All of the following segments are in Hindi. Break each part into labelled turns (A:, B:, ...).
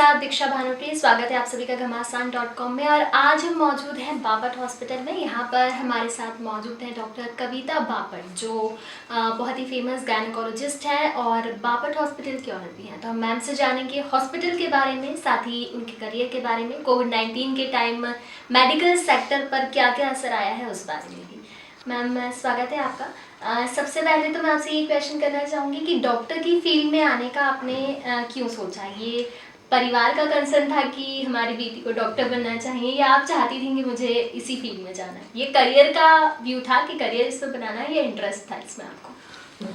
A: साथ दीक्षा भानुप्रिय। स्वागत है आप सभी का घमासान.com में। और आज हम मौजूद हैं बापट हॉस्पिटल में। यहाँ पर हमारे साथ मौजूद हैं डॉक्टर कविता बापट, जो बहुत ही फेमस गायनेकोलॉजिस्ट है और बापट हॉस्पिटल की ऑनर भी हैं। तो हम मैम से जानेंगे हॉस्पिटल के बारे में, साथ ही उनके करियर के बारे में, कोविड-19 के टाइम मेडिकल सेक्टर पर क्या क्या असर आया है उस बारे में भी। मैम स्वागत है आपका। सबसे पहले तो मैं आपसे ये क्वेश्चन करना चाहूँगी कि डॉक्टर की फील्ड में आने का आपने क्यों सोचा? ये परिवार का कंसर्न था कि हमारी बेटी को डॉक्टर बनना चाहिए, या आप चाहती थी कि मुझे इसी फील्ड में जाना है? ये करियर का व्यू था कि करियर इस पर बनाना है, या इंटरेस्ट था इसमें आपको?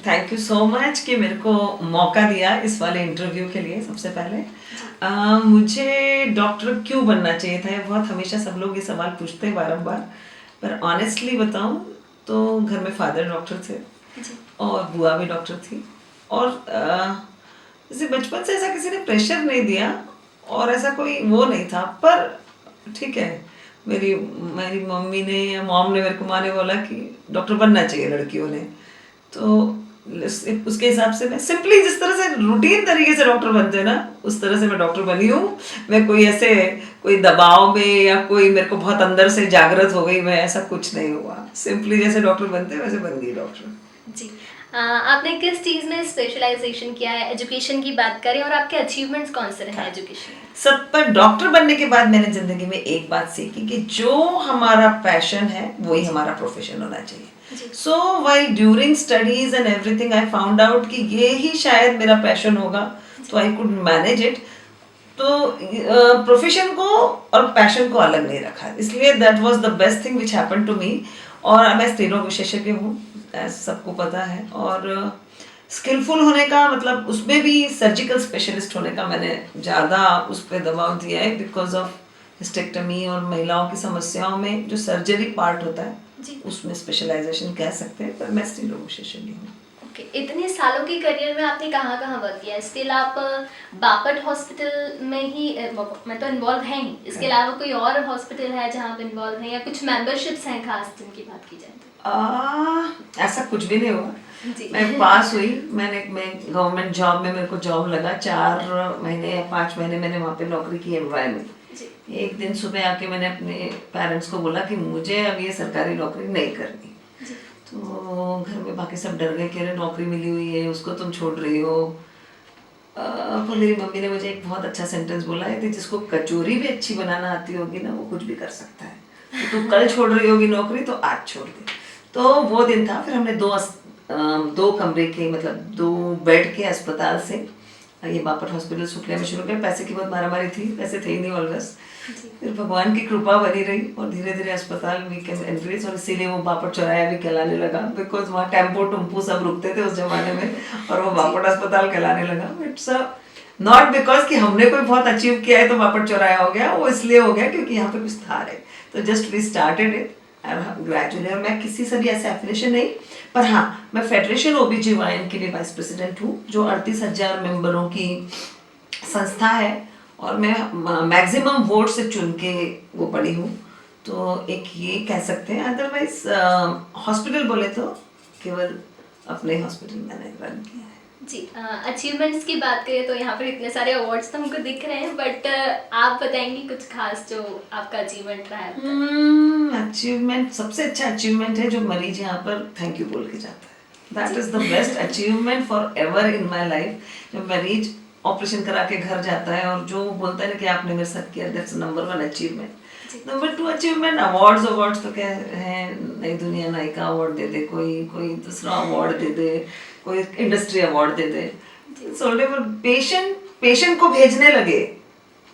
B: थैंक यू सो मच कि मेरे को मौका दिया इस वाले इंटरव्यू के लिए। सबसे पहले मुझे डॉक्टर क्यों बनना चाहिए था, ये बहुत हमेशा सब लोग ये सवाल पूछते हैं बारंबार। पर ऑनेस्टली बताऊं तो घर में फादर डॉक्टर थे और बुआ भी डॉक्टर थी, और जैसे बचपन से ऐसा किसी ने प्रेशर नहीं दिया और ऐसा कोई वो नहीं था। पर ठीक है, मेरी मेरी मम्मी ने या मॉम ने, मेरे को माँ ने बोला कि डॉक्टर बनना चाहिए लड़कियों ने, तो उसके हिसाब से मैं सिंपली जिस तरह से रूटीन तरीके से डॉक्टर बनते हैं ना, उस तरह से मैं डॉक्टर बनी हूँ। मैं कोई दबाव में या कोई मेरे को बहुत अंदर से जागृत हो गई, मैं ऐसा कुछ नहीं हुआ। सिंपली जैसे डॉक्टर बनते हैं वैसे बन गई डॉक्टर।
A: जी। आपने किस चीज़ में स्पेशलाइजेशन किया है? एजुकेशन की बात करें और आपके अचीवमेंट्स कौन से रहे एजुकेशन में?
B: सब पर डॉक्टर बनने के बाद मैंने जिंदगी में एक बात सीखी कि जो हमारा पैशन है वही हमारा प्रोफेशन होना चाहिए। So while during studies and everything I found out कि ये ही शायद मेरा पैशन होगा, तो आई कुड मैनेज इट। तो प्रोफेशन को और पैशन को अलग नहीं रखा, इसलिए that was the best thing which happened to me. और मैं स्त्री रोग विशेषज्ञ हूँ, सबको पता है। और स्किलफुल होने का मतलब उसमें भी सर्जिकल स्पेशलिस्ट होने का मैंने ज़्यादा उस पर दबाव दिया है, बिकॉज ऑफ हिस्टेक्टमी और महिलाओं की समस्याओं में जो सर्जरी पार्ट होता है उसमें स्पेशलाइजेशन कह सकते हैं। पर मैं स्त्री रोग विशेषज्ञ हूँ।
A: ओके, इतने सालों के करियर में आपने कहाँ कहाँ वर्क किया? स्टिल आप बापट हॉस्पिटल में ही मैं तो इन्वॉल्व हैं ही, इसके अलावा कोई और हॉस्पिटल है जहाँ आप इन्वॉल्व हैं, या कुछ मेंबरशिप्स हैं खास जिनकी बात की जाए तो?
B: ऐसा कुछ भी नहीं हुआ। मैं पास हुई, मैं गवर्नमेंट जॉब में, मेरे को जॉब लगा 4 महीने या 5 महीने मैंने वहाँ पे नौकरी की एमवाई में। एक दिन सुबह आके मैंने अपने पेरेंट्स को बोला कि मुझे अब ये सरकारी नौकरी नहीं करनी। तो घर में बाकी सब डर गए कि अरे नौकरी मिली हुई है, उसको तुम छोड़ रही हो। तो मेरी मम्मी ने मुझे एक बहुत अच्छा सेंटेंस बोला है कि जिसको कचौरी भी अच्छी बनाना आती होगी ना, वो कुछ भी कर सकता है। तो तू कल छोड़ रही होगी नौकरी तो आज छोड़ दे। तो वो दिन था। फिर हमने 2 कमरे के मतलब 2 बेड के अस्पताल से ये बापट हॉस्पिटल शुक्ला में शुरू किया। पैसे की बहुत मारामारी थी, पैसे थे ही नहीं ऑलवेज। फिर भगवान की कृपा बनी रही और धीरे धीरे अस्पताल वी कैन एनकरेज, और इसीलिए वो बापट चौराया भी कहलाने लगा, बिकॉज वहाँ टेम्पो टुम्पू सब रुकते थे उस जमाने में, और वो बापट अस्पताल कहलाने लगा। इट्स नॉट बिकॉज कि हमने कोई बहुत अचीव किया है तो बापट चौराया हो गया, वो इसलिए हो गया क्योंकि यहाँ पे कुछ था रहे। तो just we started it gradually. और मैं किसी से भी ऐसे एफिलिएशन नहीं, पर हाँ मैं फेडरेशन OBGYN के लिए वाइस प्रेसिडेंट हूँ, जो 38,000 मेंबरों की संस्था है, और मैं मैक्सिमम वोट से चुन के वो पढ़ी हूँ। तो एक ये कह सकते हैं। अदरवाइज हॉस्पिटल बोले तो केवल अपने हॉस्पिटल मैंने रन किया है।
A: जी, अचीवमेंट्स की बात करें तो यहाँ पर इतने सारे अवार्ड्स तो हमको दिख रहे हैं, बट आप बताएंगी कुछ खास जो आपका अचीवमेंट रहा है?
B: अचीवमेंट, सबसे अच्छा अचीवमेंट है जो मरीज यहाँ पर थैंक यू बोल के जाता है। That is the best achievement for ever in my life. जब मरीज ऑपरेशन करा के घर जाता है और जो बोलता है ना कि आपने मेरे साथ किया, that's number 1 achievement. Number 2 achievement awards तो क्या है, नई दुनिया नायिका अवार्ड दे दे, कोई दूसरा अवार्ड दे दे, कोई इंडस्ट्री अवार्ड दे दे। पेशेंट को भेजने लगे,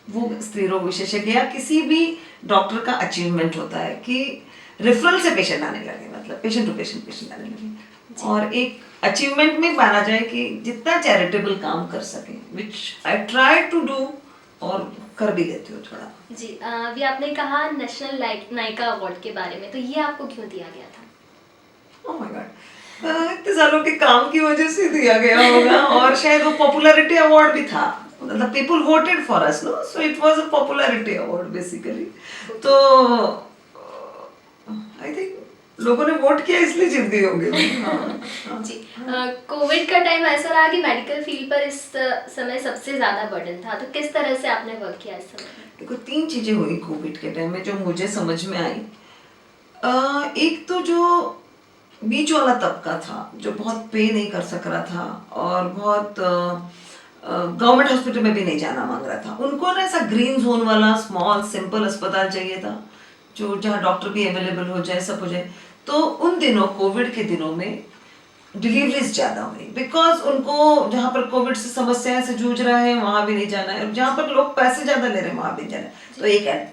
B: वो स्त्री रोग विशेषज्ञ या किसी भी डॉक्टर का अचीवमेंट होता है कि रेफरल से पेशेंट आने लगे, मतलब पेशेंट टू पेशेंट आने लगे। और एक अचीवमेंट में माना जाए कि जितना चैरिटेबल काम कर सके, विच आई ट्राई टू डू, और कर भी लेती हूँ थोड़ा।
A: जी, अभी आपने कहा नेशनल नायिका अवार्ड के बारे में, तो ये आपको क्यों दिया गया था?
B: ओह माय गॉड, इतने सालों के काम की वजह से दिया गया होगा। और शायद वो पॉपुलैरिटी अवार्ड भी था, मतलब people voted for us, no, so it was a popularity award basically. तो आई थिंक लोगों ने वोट किया इसलिए जीत गई होंगी।
A: जी, कोविड का टाइम ऐसा रहा कि मेडिकल फील्ड पर इस समय सबसे ज़्यादा बर्डन था, तो किस तरह से आपने वर्क किया इस समय?
B: देखो 3 चीजें हुई कोविड के टाइम में जो मुझे समझ में आई। एक तो जो बीच वाला तबका था जो बहुत पे नहीं कर सक रहा था और बहुत गवर्नमेंट हॉस्पिटल में भी नहीं जाना मांग रहा था, उनको ना ऐसा ग्रीन जोन वाला स्मॉल सिंपल अस्पताल चाहिए था जो जहाँ डॉक्टर भी अवेलेबल हो जाए, सब हो जाए। तो उन दिनों कोविड के दिनों में डिलीवरीज ज्यादा हुई बिकॉज उनको जहाँ पर कोविड से समस्याएं से जूझ रहा है वहां भी नहीं जाना है और जहाँ पर लोग पैसे ज्यादा ले रहे हैं वहां भी नहीं जाना है। तो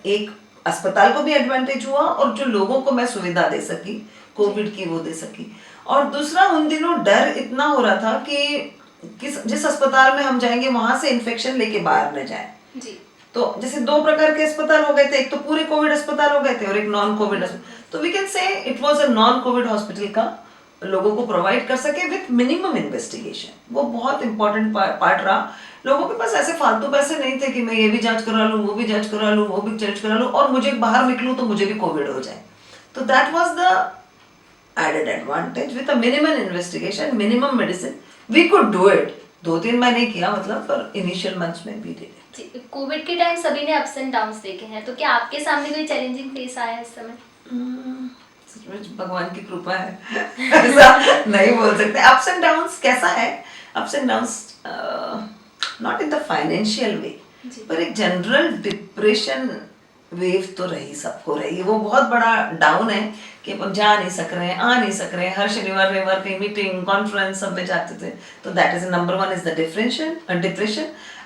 B: एक अस्पताल को भी एडवांटेज हुआ और जो लोगों को मैं सुविधा दे सकी कोविड की वो दे सकी। और दूसरा उन दिनों डर इतना हो रहा था कि जिस अस्पताल में हम जाएंगे वहां से इन्फेक्शन लेके बाहर न जाए।
A: जी।
B: तो जैसे 2 प्रकार के अस्पताल हो गए थे, एक तो पूरे कोविड अस्पताल हो गए थे और एक नॉन कोविड अस्पताल। तो we can say it was a non Covid hospital का लोगों को प्रोवाइड कर सके विथ मिनिमम इन्वेस्टिगेशन। वो बहुत इंपॉर्टेंट पार्ट रहा। लोगों के पास ऐसे फालतू पैसे नहीं थे कि मैं ये भी जांच करा लूँ, वो भी जांच करा लूँ, वो भी जांच करा लूँ और मुझे बाहर निकलूँ तो मुझे भी कोविड हो जाए। तो that was the added advantage with a minimum investigation, minimum medicine we could do it. 2-3 महीने किया मतलब, पर इनिशियल मंथ्स में भी डिड इट।
A: कोविड के टाइम सभी ने अप्स एंड डाउन्स देखे हैं, तो क्या आपके सामने कोई चैलेंजिंग फेस आया इस समय?
B: भगवान की कृपा है ऐसा नहीं बोल सकते। अप्स एंड डाउन्स कैसा है? Ups and downs not in the financial way, पर एक जनरल डिप्रेशन वेव तो रही, सबको रही। वो बहुत बड़ा डाउन है कि अपन जा नहीं सक रहे हैं, आ नहीं सक रहे हैं। हर शनिवार रविवार कहीं मीटिंग कॉन्फ्रेंस सब में जाते थे। तो that is number 1 is the depression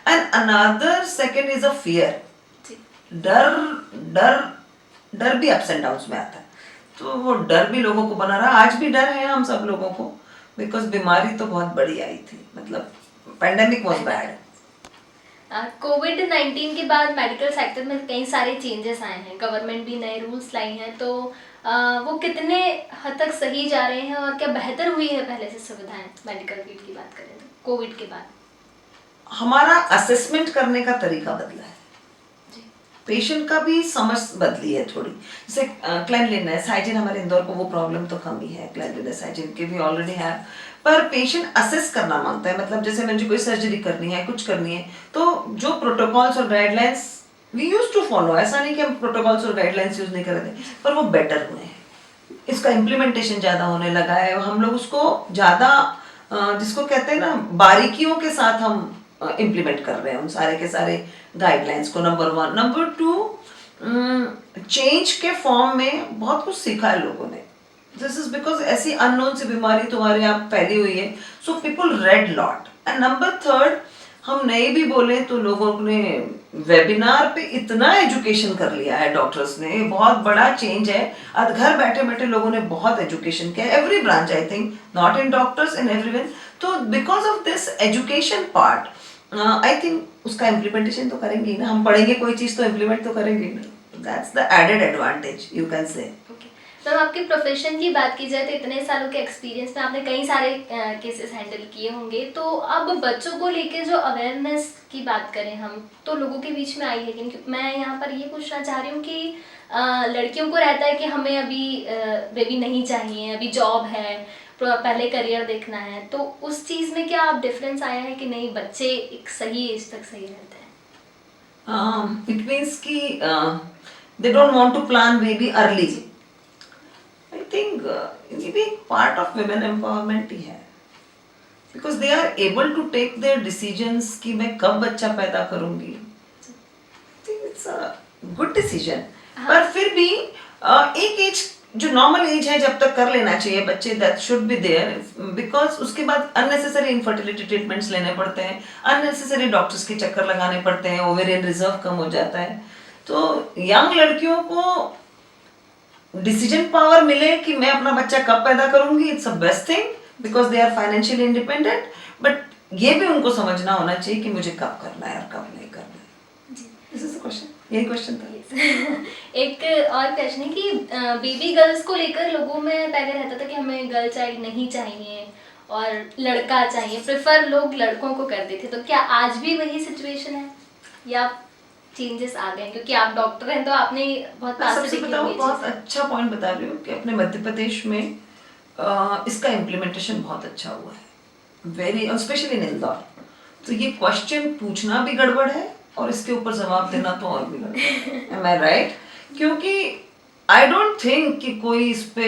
B: and another second is a fear. डर डर डर भी अप्स एंड डाउन्स में आता है। तो वो डर भी लोगों को बना रहा। आज भी डर है हम सब लोगों को बिकॉज बीमारी तो बहुत बड़ी आई थी, मतलब पेंडेमिक वाज बैड।
A: कोविड-19 के बाद मेडिकल सेक्टर में कई सारे चेंजेस आए हैं, गवर्नमेंट भी नए रूल्स लाई हैं, तो वो कितने हद तक सही जा रहे हैं और क्या बेहतर हुई है पहले से सुविधाएं मेडिकल फील्ड की बात करें तो कोविड के बाद?
B: हमारा असेसमेंट करने का तरीका बदला है, पेशेंट का भी समझ बदली है थोड़ी। जैसे क्लेanलीनेस हाइजीन, हमारे इंदौर को वो प्रॉब्लम तो कम ही है, क्लेanलीनेस हाइजीन के भी ऑलरेडी है, पर पेशेंट असेस करना मांगता है। मतलब जैसे मुझे कोई सर्जरी करनी है, कुछ करनी है, तो जो प्रोटोकॉल्स और guidelines we use to follow, ऐसा नहीं कि हम प्रोटोकॉल्स और गाइडलाइंस यूज नहीं कर रहे थे, पर वो बेटर हुए हैं। इसका इम्प्लीमेंटेशन ज्यादा होने लगा है, हम लोग उसको ज्यादा जिसको कहते हैं ना बारीकियों के साथ हम इम्प्लीमेंट कर रहे हैं उन सारे के सारे गाइडलाइंस को। नंबर 1। नंबर 2, चेंज के फॉर्म में बहुत कुछ सीखा है लोगों ने। दिस इज बिकॉज ऐसी अननोन सी बीमारी तुम्हारे यहाँ फैली हुई है, so people red lot. And number 3, हम नहीं भी बोले तो लोगों ने वेबिनार पे इतना एजुकेशन कर लिया है, डॉक्टर्स ने, बहुत बड़ा चेंज है। आज घर बैठे बैठे लोगों ने बहुत एजुकेशन किया, every branch I think, not in doctors, in everyone. तो because of this education part I think उसका इम्प्लीमेंटेशन तो करेंगे ही ना, हम पढ़ेंगे कोई चीज तो इम्प्लीमेंट तो करेंगे ही ना। That's the added advantage you can say.
A: तो आपके प्रोफेशन की बात की जाए तो इतने सालों के एक्सपीरियंस में आपने कई सारे केसेस हैंडल किए होंगे, तो अब बच्चों को लेके जो अवेयरनेस की बात करें हम, तो लोगों के बीच में आई है कि नहीं? मैं यहाँ पर ये पूछना चाह रही हूँ कि लड़कियों को रहता है कि हमें अभी बेबी नहीं चाहिए, अभी जॉब है, पहले करियर देखना है, तो उस चीज़ में क्या आप डिफरेंस आया है कि नहीं बच्चे एक सही एज तक सही रहते हैं?
B: इट मीन्स कि they don't want to plan baby early. I think ये भी एक पार्ट ऑफ वुमेन एम्पावरमेंट ही है, because they are able to take their decisions कि मैं कब बच्चा पैदा करूंगी। I think it's a good decision. पर फिर भी एक एज जो नॉर्मल एज है जब तक कर लेना चाहिए बच्चे, that should be there, because उसके बाद अननेसेसरी इनफर्टिलिटी ट्रीटमेंट्स लेने पड़ते हैं, अननेसेसरी डॉक्टर्स के चक्कर लगाने पड़ते हैं, ओवेरियन रिजर्व कम हो जाता है। तो यंग लड़कियों को डिसीजन पावर मिले कि मैं अपना बच्चा कब पैदा करूंगी, it's a best thing because they are financially independent. But ये भी उनको समझना होना चाहिए कि मुझे कब करना है और कब नहीं करना है। दिस इज द क्वेश्चन, यही क्वेश्चन था।
A: एक और प्रश्न है कि बेबी गर्ल्स को लेकर लोगों में पहले रहता था कि हमें गर्ल चाइल्ड नहीं चाहिए और लड़का चाहिए, प्रेफर लोग लड़कों को करते थे, तो क्या आज भी वही सिचुएशन है या चेंजेस आ गए? क्योंकि आप डॉक्टर हैं तो आपने बहुत पास से देखी होगी।
B: बहुत अच्छा पॉइंट बता रही हूँ कि अपने मध्य प्रदेश में इसका इम्प्लीमेंटेशन बहुत अच्छा हुआ है, वेरी स्पेशली इन इंदौर। तो ये क्वेश्चन पूछना भी गड़बड़ है और इसके ऊपर जवाब देना तो और भी गड़बड़ है। एम आई राइट? क्योंकि आई डोंट थिंक कि कोई इस पे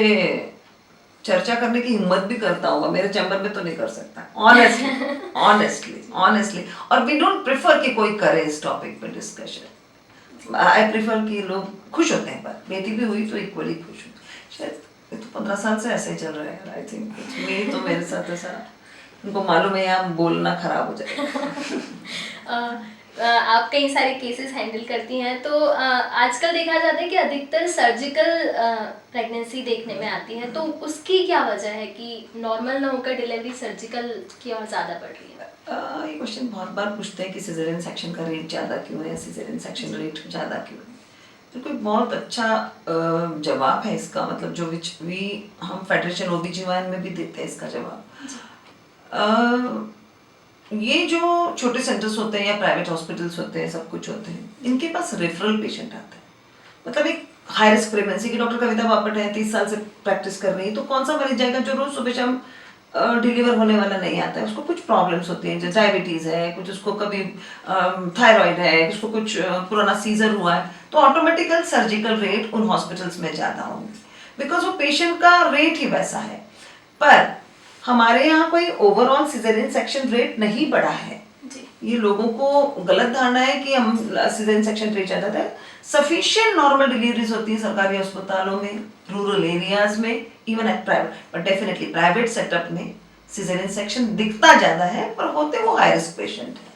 B: चर्चा करने की हिम्मत भी करता होगा, मेरे चैम्बर में तो नहीं कर सकता, ऑनेस्टली ऑनेस्टली ऑनेस्टली। और वी डोंट प्रेफर कि कोई करे इस टॉपिक पे डिस्कशन। आई प्रेफर कि लोग खुश होते हैं, पर बेटी भी हुई तो इक्वली खुश होती। शायद ये तो 15 साल से ऐसे ही चल रहा है। आई थिंक मेरी तो मेरे साथ ऐसा, उनको मालूम है यहाँ बोलना खराब हो जाएगा।
A: आप कई सारे केसेस हैंडल करती हैं, तो आजकल देखा जाता है कि अधिकतर सर्जिकल प्रेगनेंसी देखने में आती है, तो उसकी क्या वजह है कि नॉर्मल ना होकर डिलीवरी सर्जिकल की ओर ज़्यादा बढ़ रही है?
B: ये क्वेश्चन बहुत बार पूछते हैं कि सिजेरियन सेक्शन का रेट ज़्यादा क्यों है, सिजेरियन सेक्शन रेट ज़्यादा क्यों है। तो कोई बहुत अच्छा जवाब है इसका, मतलब जो विच वी हम फेडरेशन ओबीजीवाइन में भी देते हैं इसका जवाब। ये जो छोटे सेंटर्स होते हैं या प्राइवेट हॉस्पिटल्स होते हैं, सब कुछ होते हैं, इनके पास रेफरल पेशेंट आते हैं। मतलब एक हाई रिस्क प्रेगनेंसी की डॉक्टर कविता बापट है, 30 साल से प्रैक्टिस कर रही है, तो कौन सा मरीज जाएगा जो रोज सुबह शाम डिलीवर होने वाला नहीं आता है? उसको कुछ प्रॉब्लम्स होती हैं, जैसे डायबिटीज़ है, कुछ उसको कभी थायराइड है, उसको कुछ पुराना सीजर हुआ है, तो ऑटोमेटिकल सर्जिकल रेट उन हॉस्पिटल्स में ज़्यादा होंगे, बिकॉज वो पेशेंट का रेट ही वैसा है। पर हमारे यहाँ कोई ओवरऑल सिजेरियन सेक्शन रेट नहीं बढ़ा है। ये लोगों को गलत धारणा है कि हम सिजेरियन सेक्शन रेट ज़्यादा था। सफिशिएंट नॉर्मल डिलीवरीज होती है सरकारी अस्पतालों में, रूरल एरियाज में, even at private, but definitely private setup में सिजेरियन सेक्शन दिखता ज़्यादा है, पर होते वो हाई रिस्क पेशेंट है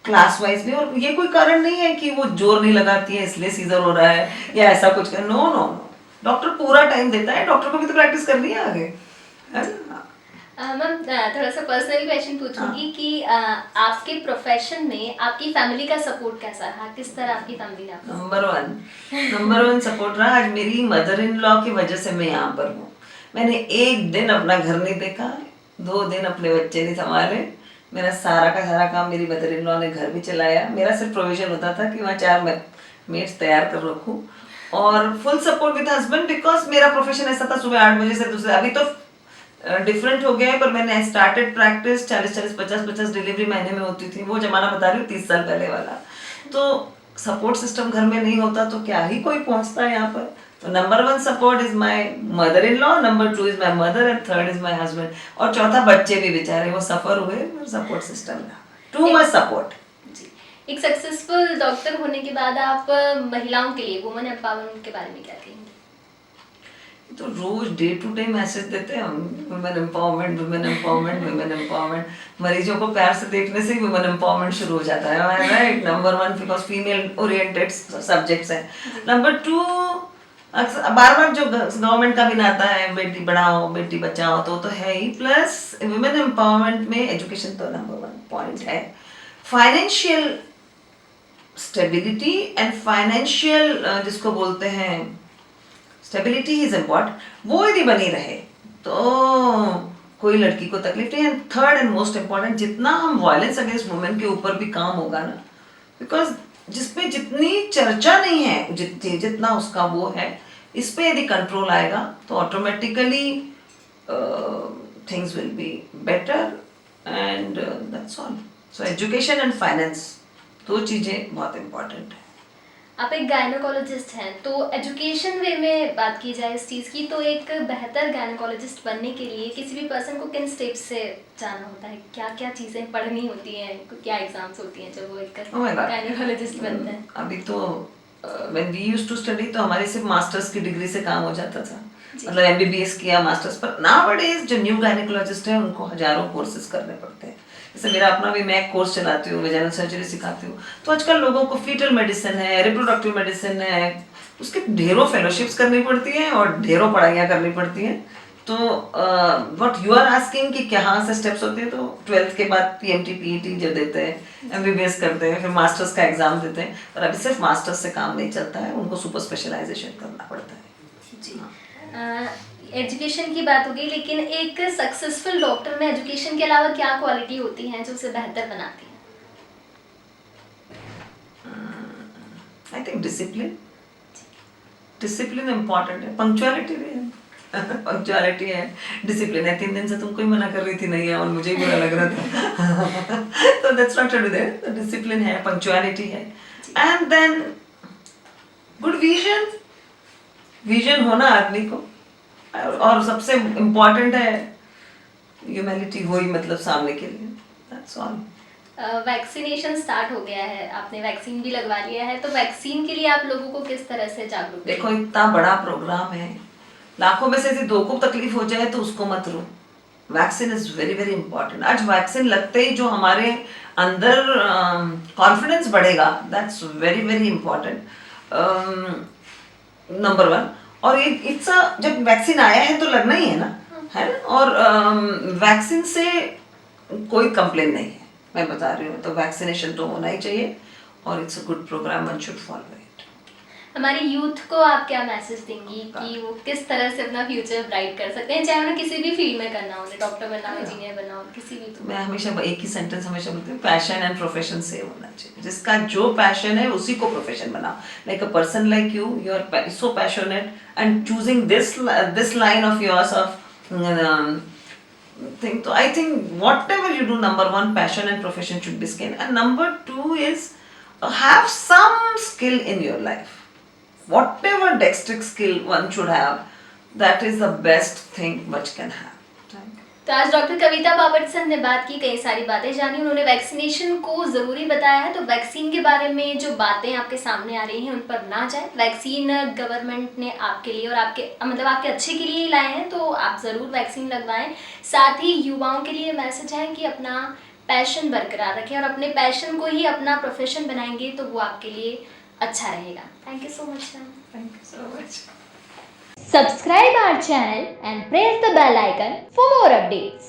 B: क्लास वाइज भी। और ये कोई कारण नहीं है कि वो जोर नहीं लगाती है इसलिए सीजर हो रहा है या ऐसा कुछ कर, नो नो नो, डॉक्टर पूरा टाइम देता है, डॉक्टर को भी तो प्रैक्टिस करनी है आगे, है ना?
A: मैम थोड़ा सा पर्सनल क्वेश्चन पूछूंगी कि आपके प्रोफेशन में आपकी फैमिली का सपोर्ट कैसा रहा, किस तरह आपकी फैमिली ने आपको?
B: नंबर वन सपोर्ट रहा। आज मेरी मदर इन लॉ की वजह से मैं यहाँ पर हूँ। मैंने एक दिन अपना घर नहीं देखा, 2 दिन अपने बच्चे नहीं संभाले, मेरा सारा का सारा काम मेरी मदर इन लॉ ने घर भी चलाया। मेरा सिर्फ प्रोविजन होता था कि वहाँ 4 मेट्स तैयार कर रखूँ, और full support with husband, because मेरा प्रोफेशन ऐसा था सुबह 8 बजे से दूसरे, अभी तो डिफरेंट हो गया है, पर मैंने स्टार्टेड प्रैक्टिस 40-40 50-50 डिलीवरी महीने में होती थी, वो जमाना बता रही हूँ 30 साल पहले वाला। तो सपोर्ट सिस्टम घर में नहीं होता तो क्या ही कोई पहुंचता है यहाँ पर। तो number 1 support is my mother in law, number 2 is my mother, and 3rd is my husband, और चौथा बच्चे भी बेचारे वो सफर हुए, support system too much support.
A: एक सक्सेसफुल डॉक्टर होने के बाद आप महिलाओं के लिए वुमेन एम्पावरमेंट के बारे में क्या कहेंगे?
B: तो रोज डे टू डे मैसेज देते हैं हम, women empowerment women empowerment women empowerment. मरीजों को प्यार से देखने से ही वुमेन एम्पावरमेंट शुरू हो जाता है, right? Number 1 because female oriented subjects हैं। नंबर 2 बार बार जो गवर्नमेंट का भी नाता है, बेटी बढ़ाओ बेटी बचाओ, तो है ही, प्लस वुमेन एम्पावरमेंट में एजुकेशन तो नंबर 1 पॉइंट है। फाइनेंशियल स्टेबिलिटी एंड फाइनेंशियल जिसको बोलते हैं स्टेबिलिटी इज इम्पॉर्टेंट, वो यदि बनी रहे तो कोई लड़की को तकलीफ नहीं है। 3rd एंड मोस्ट इम्पॉर्टेंट, जितना हम वायलेंस अगेंस्ट वुमेन के ऊपर भी काम होगा ना, बिकॉज जिसपे जितनी चर्चा नहीं है जितना उसका वो है, इस पे यदि कंट्रोल आएगा तो automatically things will be better, and that's all. So education and finance 2 चीज़ें बहुत इम्पॉर्टेंट है।
A: आप एक गायनोकोलॉजिस्ट हैं, तो एजुकेशन वे में बात की जाए इस चीज़ की, तो एक बेहतर गायनोकोलॉजिस्ट बनने के लिए किसी भी पर्सन को किन स्टेप्स से जाना होता है, क्या क्या चीज़ें पढ़नी होती हैं, क्या एग्जाम्स होती हैं जब वो एक गायनोकोलॉजिस्ट बनते हैं?
B: अभी तो when we used to study तो हमारी सिर्फ मास्टर्स की डिग्री से काम हो जाता था, मतलब एमबीबीएस किया मास्टर्स, पर नाउअडेज जो न्यू गायनोकोलॉजिस्ट हैं उनको हजारों कोर्सेज करने पड़ते हैं। जैसे मेरा अपना भी, मैं कोर्स चलाती हूँ, वेजाइनल सर्जरी सिखाती हूँ, तो आजकल लोगों को फीटल मेडिसिन है, रिप्रोडक्टिव मेडिसिन है, उसके ढेरों फेलोशिप्स करनी पड़ती हैं और ढेरों पढ़ाइयाँ करनी पड़ती हैं। तो व्हाट यू आर आस्किंग कि कहाँ से स्टेप्स होते हैं, तो 12th के बाद पीएमटी पीईटी जो देते हैं, एमबीबीएस करते हैं, फिर मास्टर्स का एग्जाम देते हैं, पर अभी सिर्फ मास्टर्स से काम नहीं चलता है, उनको सुपर स्पेशलाइजेशन करना पड़ता है।
A: जी, एजुकेशन की बात होगी, लेकिन एक सक्सेसफुल डॉक्टर में एजुकेशन के अलावा क्या क्वालिटी होती हैं जो उसे बेहतर बनाती हैं?
B: आई थिंक डिसिप्लिन इम्पॉर्टेंट है, पंक्चुअलिटी भी है। पंक्चुअलिटी है, डिसिप्लिन है। 3 दिन से तुमको ही मना कर रही थी नहीं है और मुझे ही बुरा लग रहा था। तो that's not to do that, discipline है, पंक्चुअलिटी है, and then good vision, vision होना आदमी को, और सबसे इम्पोर्टेंट है ह्यूमैनिटी, वही मतलब सामने के लिए, दैट्स ऑल।
A: वैक्सीनेशन स्टार्ट हो गया है, आपने वैक्सीन भी लगवा लिया है, तो वैक्सीन के लिए आप लोगों को किस तरह से जागरूक
B: देखो इतना बड़ा प्रोग्राम है, लाखों में से यदि 2 को तकलीफ हो जाए तो उसको मत रो। Vaccine is very very important. आज वैक्सीन लगते ही जो हमारे अंदर कॉन्फिडेंस बढ़ेगा, that's very very important, number 1। और इट्स जब वैक्सीन आया है तो लगना ही है ना, है ना। और वैक्सीन से कोई कंप्लेन नहीं है, मैं बता रही हूँ। तो वैक्सीनेशन तो होना ही चाहिए, और it's a good programme, one should follow it.
A: हमारी यूथ को आप क्या मैसेज देंगी कि वो किस तरह से अपना फ्यूचर ब्राइट कर सकते हैं, चाहे उन्हें किसी भी फील्ड में करना हो, डॉक्टर बनना हो, इंजीनियर बनना हो, किसी भी।
B: तो मैं हमेशा एक ही सेंटेंस हमेशा बोलती हूँ, पैशन एंड प्रोफेशन सेम होना चाहिए। जिसका जो पैशन है उसी को प्रोफेशन बनाओ। Like a person like you are so passionate and choosing this line of yours of thing. So I think whatever you do, number 1, passion and profession should be skin, and number 2 is have some skill in your life. Whatever dexterous skill one should have, that is the best thing which can have.
A: तो आज डॉक्टर कविता बापट से हमने बात की, कई सारी बातें जानी, उन्होंने वैक्सीनेशन को ज़रूरी बताया है। तो वैक्सीन के बारे में जो बातें आपके सामने आ रही हैं उन पर ना जाए। वैक्सीन गवर्नमेंट ने आपके लिए और आपके मतलब आपके अच्छे के लिए ही लाए हैं, तो आप ज़रूर वैक्सीन लगवाएं। साथ ही युवाओं के लिए मैसेज है कि अपना पैशन बरकरार रखें, और अपने पैशन को ही अपना प्रोफेशन बनाएंगे तो वो आपके लिए अच्छा रहेगा। Thank you so much ma'am.
B: Thank you so much.
A: Subscribe our channel and press the bell icon for more updates.